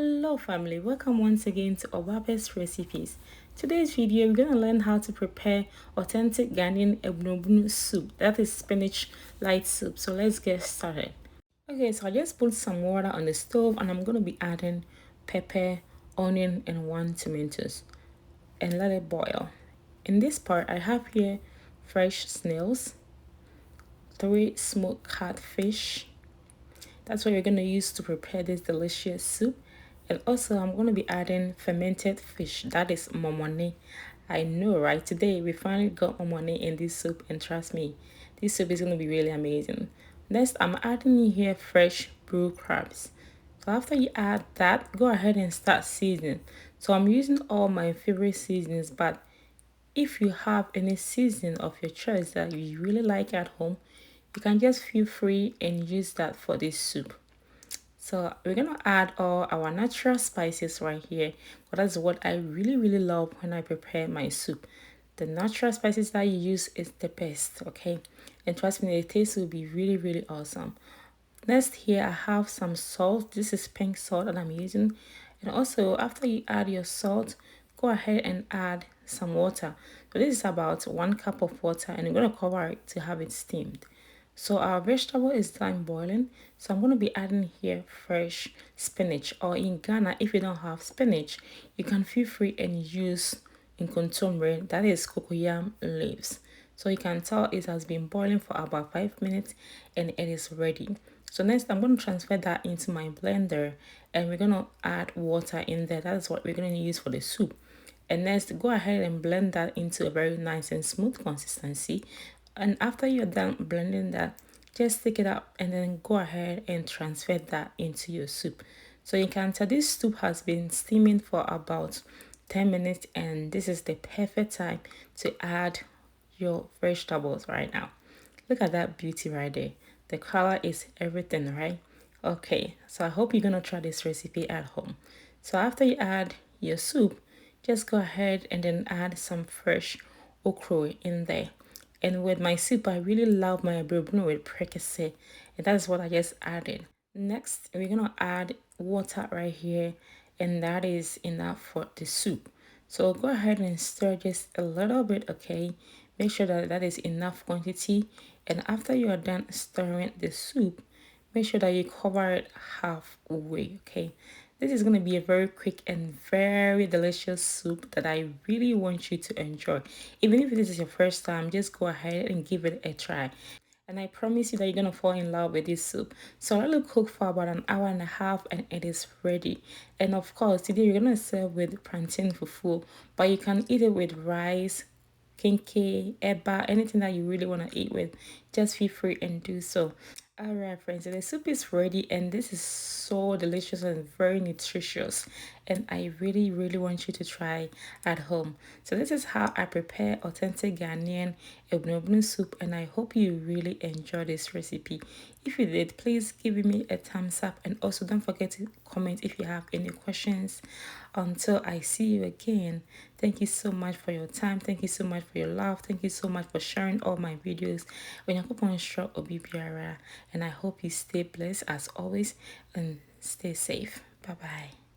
Hello family, welcome once again to OBAAPA'S recipes. Today's video we're going to learn how to prepare authentic Ghanaian ebunabunu soup, that is spinach light soup. So let's get started. Okay, so I just put some water on the stove and I'm going to be adding pepper, onion and 1 tomatoes and let it boil. In this part I have here fresh snails, 3 smoked catfish. That's what you're going to use to prepare this delicious soup. And also, I'm going to be adding fermented fish. That is momone. I know, right? Today, we finally got momone in this soup. And trust me, this soup is going to be really amazing. Next, I'm adding in here fresh brew crabs. So after you add that, go ahead and start seasoning. So I'm using all my favorite seasonings. But if you have any seasoning of your choice that you really like at home, you can just feel free and use that for this soup. So we're gonna add all our natural spices right here, but that's what I really love when I prepare my soup. The natural spices that you use is the best, okay? And trust me, the taste will be really awesome. Next here I have some salt. This is pink salt that I'm using. And also after you add your salt, go ahead and add some water. So this is about 1 cup of water and I'm going to cover it to have it steamed. So our vegetable is done boiling. So I'm going to be adding here fresh spinach, or in Ghana if you don't have spinach, you can feel free and use inkontomire, that is cocoyam leaves. So you can tell it has been boiling for about 5 minutes and it is ready. So next I'm going to transfer that into my blender and we're going to add water in there. That's what we're going to use for the soup. And next, go ahead and blend that into a very nice and smooth consistency. And after you're done blending that, just take it up and then go ahead and transfer that into your soup. So you can tell this soup has been steaming for about 10 minutes and this is the perfect time to add your vegetables right now. Look at that beauty right there. The color is everything, right? Okay, so I hope you're gonna try this recipe at home. So after you add your soup, just go ahead and then add some fresh okra in there. And with my soup, I really love my Abunabunu with Prekese, and that's what I just added. Next, we're gonna add water right here, and that is enough for the soup. So go ahead and stir just a little bit, okay? Make sure that that is enough quantity. And after you are done stirring the soup, make sure that you cover it halfway, okay? This is going to be a very quick and very delicious soup that I really want you to enjoy. Even if this is your first time, just go ahead and give it a try. And I promise you that you're going to fall in love with this soup. So I let it cook for about an hour and a half and it is ready. And of course, today we're going to serve with plantain fufu, but you can eat it with rice, kinky, eba, anything that you really want to eat with. Just feel free and do so. Alright friends, so the soup is ready and this is so delicious and very nutritious and I really want you to try at home. So this is how I prepare authentic Ghanaian ebunabunu soup and I hope you really enjoy this recipe. If you did, please give me a thumbs up and also don't forget to comment if you have any questions. Until I see you again, thank you so much for your time. Thank you so much for your love. Thank you so much for sharing all my videos. And I hope you stay blessed as always and stay safe. Bye bye.